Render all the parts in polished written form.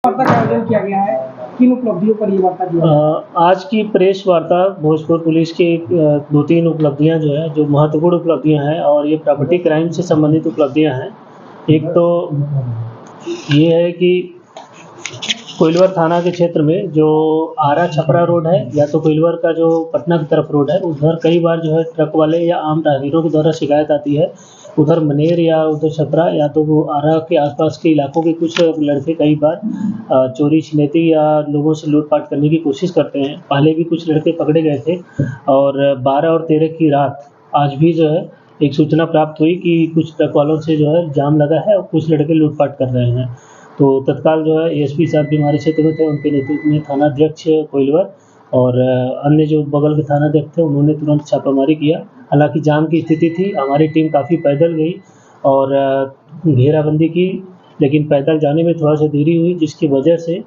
वार्ता का आयोजन किया गया है, किन उपलब्धियों पर ये वार्ता की है? आज की प्रेस वार्ता भोजपुर पुलिस की 2-3 उपलब्धियां जो है, जो महत्वपूर्ण उपलब्धियां हैं और ये प्रॉपर्टी क्राइम से संबंधित उपलब्धियां हैं। एक तो ये है कि कोइलवर थाना के क्षेत्र में जो आरा छपरा रोड है या तो कोइलवर का जो पटना की तरफ रोड है, उधर कई बार जो है ट्रक वाले या आम राहगीरों के द्वारा शिकायत आती है। उधर मनेर या उधर छपरा या तो वो आरा के आसपास के इलाकों के कुछ लड़के कई बार चोरी छिनैती या लोगों से लूटपाट करने की कोशिश करते हैं। पहले भी कुछ लड़के पकड़े गए थे और 12 और 13 की रात आज भी जो है एक सूचना प्राप्त हुई कि कुछ ट्रक वालों से जो है जाम लगा है और कुछ लड़के लूटपाट कर रहे हैं। तो तत्काल जो है एएसपी साहब भी हमारे क्षेत्र में थे, उनके नेतृत्व में थानाध्यक्ष कोइलवर और अन्य जो बगल के थानाध्यक्ष थे उन्होंने तुरंत छापामारी किया। हालांकि जाम की स्थिति थी, हमारी टीम काफ़ी पैदल गई और घेराबंदी की, लेकिन पैदल जाने में थोड़ा सा देरी हुई जिसकी वजह से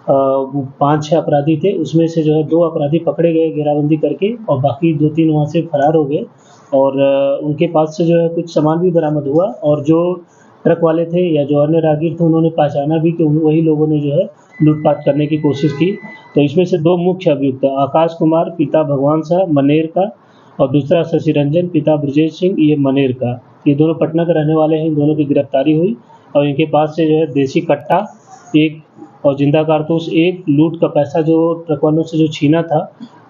5-6 अपराधी थे, उसमें से जो है 2 अपराधी पकड़े गए घेराबंदी करके और बाकी 2-3 वहाँ से फरार हो गए और उनके पास से जो है कुछ सामान भी बरामद हुआ और जो ट्रक वाले थे या जो अन्य राहगीर थे उन्होंने पहचाना भी कि वही लोगों ने जो है लूटपाट करने की कोशिश की। तो इसमें से 2 मुख्य अभियुक्त आकाश कुमार पिता भगवान शाह मनेर का और दूसरा शशि रंजन पिता ब्रजेश सिंह ये मनेर का। ये दोनों पटना के रहने वाले हैं, इन दोनों की गिरफ्तारी हुई और इनके पास से जो है देसी कट्टा 1 और जिंदा कारतूस 1, लूट का पैसा जो ट्रक वालों से जो छीना था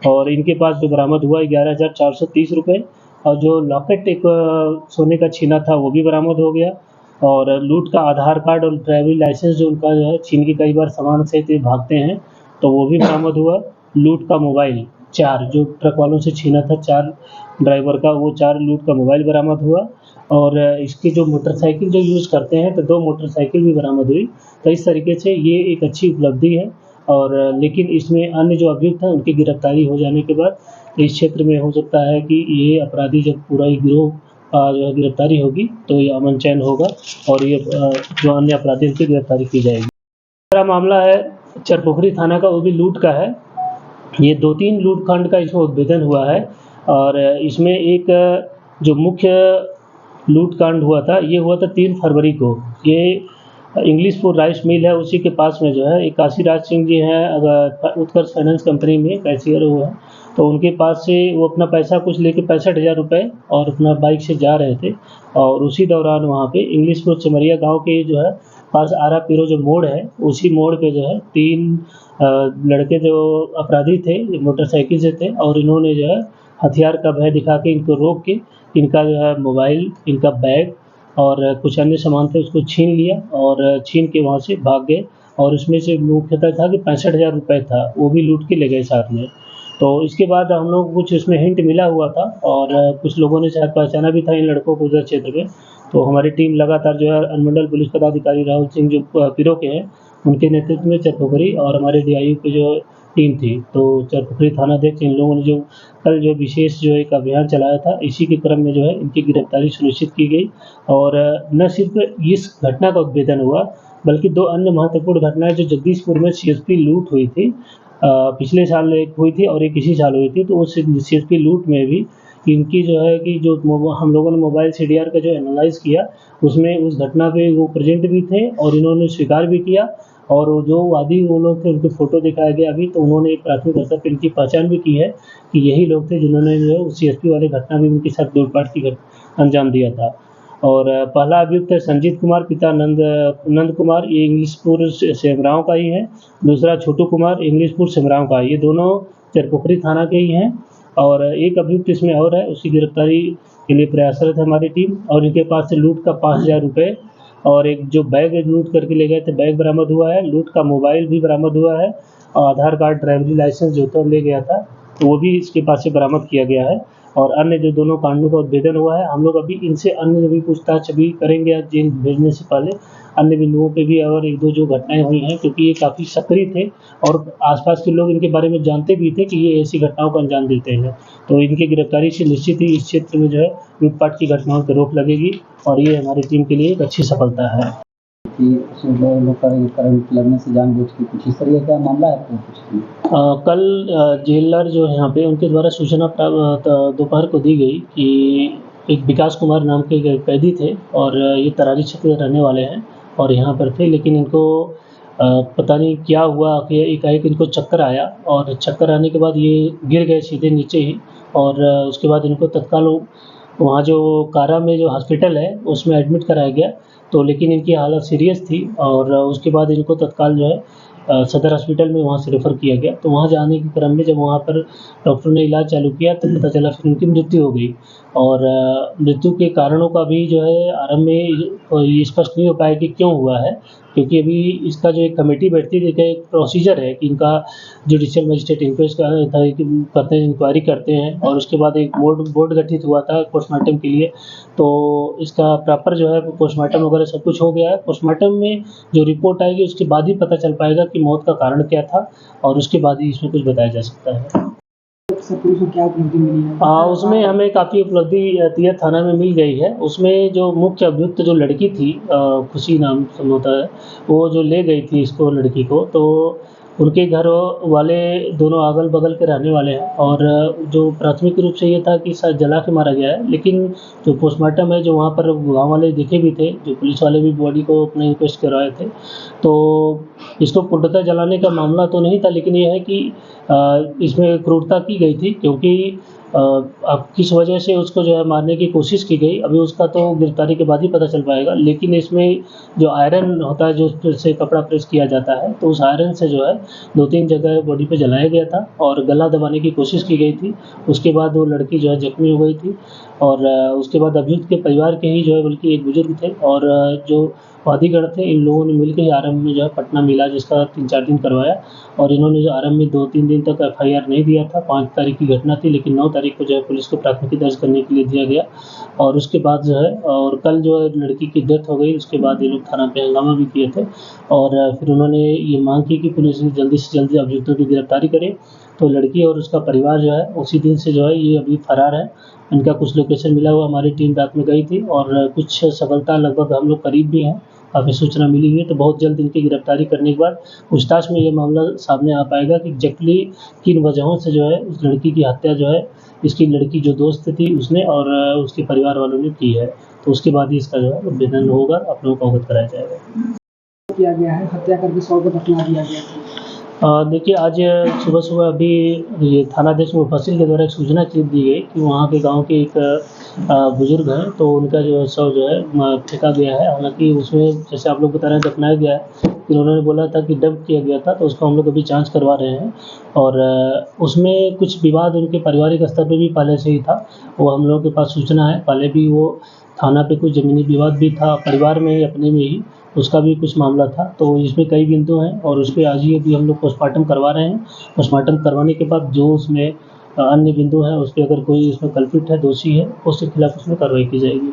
और इनके पास जो बरामद हुआ 11,430 रुपये और जो लॉकेट एक सोने का छीना था वो भी बरामद हो गया और लूट का आधार कार्ड और ड्राइविंग लाइसेंस जो उनका जो है छीन के कई बार सामान से भागते हैं तो वो भी बरामद हुआ। लूट का मोबाइल 4 जो ट्रक वालों से छीना था 4 ड्राइवर का, वो 4 लूट का मोबाइल बरामद हुआ और इसकी जो मोटरसाइकिल जो यूज़ करते हैं तो 2 मोटरसाइकिल भी बरामद हुई। तो इस तरीके से ये एक अच्छी उपलब्धि है और लेकिन इसमें अन्य जो अभियुक्त हैं उनकी गिरफ्तारी हो जाने के बाद इस क्षेत्र में हो सकता है कि ये अपराधी जब पूरा ही गिरोह जो है गिरफ्तारी होगी तो ये अमन चैन होगा और ये जो अन्य अपराधी उनकी गिरफ्तारी की जाएगी। दूसरा मामला है चरपोखरी थाना का, वो भी लूट का है। ये 2-3 लूट कांड का इसमें उद्भेदन हुआ है और इसमें एक जो मुख्य लूट कांड हुआ था ये हुआ था 3 फरवरी को। ये इंग्लिशपुर राइस मिल है उसी के पास में जो है एक काशीराज सिंह जी हैं, अगर उत्कर्ष फाइनेंस कंपनी में कैशियर वो है, तो उनके पास से वो अपना पैसा कुछ लेके 65,000 रुपये और अपना बाइक से जा रहे थे और उसी दौरान वहाँ पे इंग्लिशपुर चमरिया गांव के जो है पास आरा पीरो जो मोड़ है उसी मोड़ पे जो है 3 लड़के जो अपराधी थे मोटरसाइकिल से थे और इन्होंने जो है हथियार का भय दिखा के इनको रोक के इनका जो है मोबाइल, इनका बैग और कुछ अन्य सामान थे उसको छीन लिया और छीन के वहाँ से भाग गए और उसमें से मुख्यतः था कि 65,000 रुपये था, वो भी लूट के ले गए साथ में। तो इसके बाद हम लोग कुछ इसमें हिंट मिला हुआ था और कुछ लोगों ने शायद पहचाना भी था इन लड़कों को उधर क्षेत्र में। तो हमारी टीम लगातार जो है अनुमंडल पुलिस पदाधिकारी राहुल सिंह जो पीरो के हैं उनके नेतृत्व में चरपोखरी और हमारे डीआईयू की जो टीम थी तो चरपोखरी थानाध्यक्ष इन लोगों ने जो कल जो विशेष जो एक अभियान चलाया था इसी के क्रम में जो है इनकी गिरफ्तारी सुनिश्चित की गई और न सिर्फ इस घटना का उद्भेदन हुआ बल्कि 2 अन्य महत्वपूर्ण घटनाएं जो जगदीशपुर में सीएसपी लूट हुई थी, पिछले साल एक हुई थी और एक इसी साल हुई थी। तो उस सीएसपी लूट में भी इनकी जो है कि जो हम लोगों ने मोबाइल सीडीआर का जो एनालाइज़ किया उसमें उस घटना पे वो प्रेजेंट भी थे और इन्होंने स्वीकार भी किया और जो वादी वो लोग थे उनके फ़ोटो दिखाया गया अभी, तो उन्होंने एक प्राथमिक स्तर पर इनकी पहचान भी की है कि यही लोग थे जिन्होंने जो है उस सीएसपी वाली घटना में उनके साथ लूटपाट की अंजाम दिया था। और पहला अभियुक्त है संजीत कुमार पिता नंद कुमार, ये इंग्लिशपुर सेमराव का ही है। दूसरा छोटू कुमार इंग्लिशपुर सेमराव का, ये दोनों चरपोखरी थाना के ही हैं और एक अभियुक्त इसमें और है, उसकी गिरफ्तारी के लिए प्रयासरत है हमारी टीम और इनके पास से लूट का 5,000 रुपये और एक जो बैग लूट करके ले गए थे बैग बरामद हुआ है, लूट का मोबाइल भी बरामद हुआ है और आधार कार्ड ड्राइवरी लाइसेंस जो था ले गया था तो वो भी इसके पास से बरामद किया गया है और अन्य जो दोनों कांडों का उद्भेदन हुआ है हम लोग अभी इनसे अन्य भी पूछताछ अभी करेंगे जेल भेजने से पहले अन्य बिंदुओं पे भी और 1-2 जो घटनाएं हुई हैं क्योंकि ये काफ़ी सक्रिय थे और आसपास के लोग इनके बारे में जानते भी थे कि ये ऐसी घटनाओं को अंजाम देते हैं। तो इनकी गिरफ्तारी से निश्चित ही इस क्षेत्र में जो है लूटपाट की घटनाओं पर रोक लगेगी और ये हमारी टीम के लिए एक अच्छी सफलता है। कि लोग करंट लगने से जानबूझ के कुछ इस तरह का मामला है कुछ? कल जेलर जो है यहाँ पे उनके द्वारा सूचना प्राप्त दोपहर को दी गई कि एक विकास कुमार नाम के कैदी थे और ये तरारी क्षेत्र के रहने वाले हैं और यहाँ पर थे, लेकिन इनको पता नहीं क्या हुआ कि एकाएक इनको चक्कर आया और चक्कर आने के बाद ये गिर गए सीधे नीचे ही और उसके बाद इनको तत्काल वहाँ जो कारा में जो हॉस्पिटल है उसमें एडमिट कराया गया। तो लेकिन इनकी हालत सीरियस थी और उसके बाद इनको तत्काल जो है सदर हॉस्पिटल में वहाँ से रेफ़र किया गया। तो वहाँ जाने के क्रम में जब वहाँ पर डॉक्टर ने इलाज चालू किया तो पता चला फिर उनकी मृत्यु हो गई और मृत्यु के कारणों का भी जो है आरंभ में ये स्पष्ट नहीं हो पाया कि क्यों हुआ है, क्योंकि अभी इसका जो एक कमेटी बैठती थी, एक प्रोसीजर है कि इनका जुडिशियल मजिस्ट्रेट इंक्वेस्ट करते हैं, इंक्वायरी करते हैं और उसके बाद एक बोर्ड गठित हुआ था पोस्टमार्टम के लिए। तो इसका प्रॉपर जो है पोस्टमार्टम वगैरह सब कुछ हो गया है। पोस्टमार्टम में जो रिपोर्ट आएगी उसके बाद ही पता चल पाएगा कि मौत का कारण क्या था और उसके बाद ही इसमें कुछ बताया जा सकता है। पुलिस को क्या उपलब्धि मिली है? उसमें हमें काफ़ी उपलब्धि तियत थाना में मिल गई है। उसमें जो मुख्य अभियुक्त जो लड़की थी खुशी नाम होता है, वो जो ले गई थी इसको लड़की को, तो उनके घर वाले दोनों अगल-बगल के रहने वाले हैं और जो प्राथमिक रूप से ये था कि शायद जला के मारा गया है, लेकिन जो पोस्टमार्टम है जो वहाँ पर गाँव वाले देखे भी थे, जो पुलिस वाले भी बॉडी को अपने इंक्वेस्ट करवाए थे, तो इसको पूर्णतः जलाने का मामला तो नहीं था, लेकिन ये है कि इसमें क्रूरता की गई थी क्योंकि अब किस वजह से उसको जो है मारने की कोशिश की गई, अभी उसका तो गिरफ्तारी के बाद ही पता चल पाएगा। लेकिन इसमें जो आयरन होता है जो से कपड़ा प्रेस किया जाता है, तो उस आयरन से जो है 2-3 जगह बॉडी पे जलाया गया था और गला दबाने की कोशिश की गई थी। उसके बाद वो लड़की जो है ज़ख्मी हो गई थी और उसके बाद अभियुक्त के परिवार के ही जो है बल्कि एक बुजुर्ग थे और जो वादीगण थे, इन लोगों ने मिलकर ही आरंभ में जो है पटना में इलाज इसका 3-4 दिन करवाया और इन्होंने जो आरंभ में 2-3 दिन तक एफआईआर नहीं दिया था। 5 तारीख की घटना थी, लेकिन 9 तारीख को जो है पुलिस को प्राथमिकी दर्ज करने के लिए दिया गया और उसके बाद जो है और कल जो है लड़की की डेथ हो गई। उसके बाद ये लोग थाना पे हंगामा भी किए थे और फिर उन्होंने ये मांग की कि पुलिस जल्दी से जल्दी अभियुक्तों की गिरफ्तारी करे। तो लड़की और उसका परिवार जो है उसी दिन से जो है ये अभी फरार है। इनका कुछ लोकेशन मिला हुआ, हमारी टीम रात में गई थी और कुछ सफलता लगभग हम लोग करीब भी हैं, काफ़ी सूचना मिली हुई है। तो बहुत जल्द इनकी गिरफ्तारी करने के बाद पूछताछ में ये मामला सामने आ पाएगा कि एग्जैक्टली किन वजहों से जो है उस लड़की की हत्या जो है इसकी लड़की जो दोस्त थी उसने और उसके परिवार वालों ने की है। तो उसके बाद ही इसका जो है विधान होगा, आप लोगों को अवगत कराया जाएगा। किया गया है, हत्या करके 100 को दफना दिया गया था। देखिए आज सुबह-सुबह अभी ये थानाध्यक्ष मुफस्सिल के द्वारा एक सूचना दी गई कि वहाँ के गाँव के एक बुजुर्ग हैं, तो उनका जो शव जो है फेंका गया है। हालाँकि उसमें जैसे आप लोग बता रहे हैं दफनाया गया है, फिर उन्होंने बोला था कि डंप किया गया था, तो उसको हम लोग अभी जाँच करवा रहे हैं और उसमें कुछ विवाद उनके पारिवारिक स्तर पे भी पहले से ही था। वो हम लोगों के पास सूचना है, पहले भी वो थाना पे कुछ ज़मीनी विवाद भी था, परिवार में ही अपने में ही उसका भी कुछ मामला था। तो इसमें कई बिंदु हैं और उसपे आज ही अभी हम लोग पोस्टमार्टम करवा रहे हैं। पोस्टमार्टम करवाने के बाद जो उसमें अन्य बिंदु हैं, उसपे अगर कोई इसमें कल्प्रिट है, दोषी है, उसके खिलाफ उसमें कार्रवाई की जाएगी।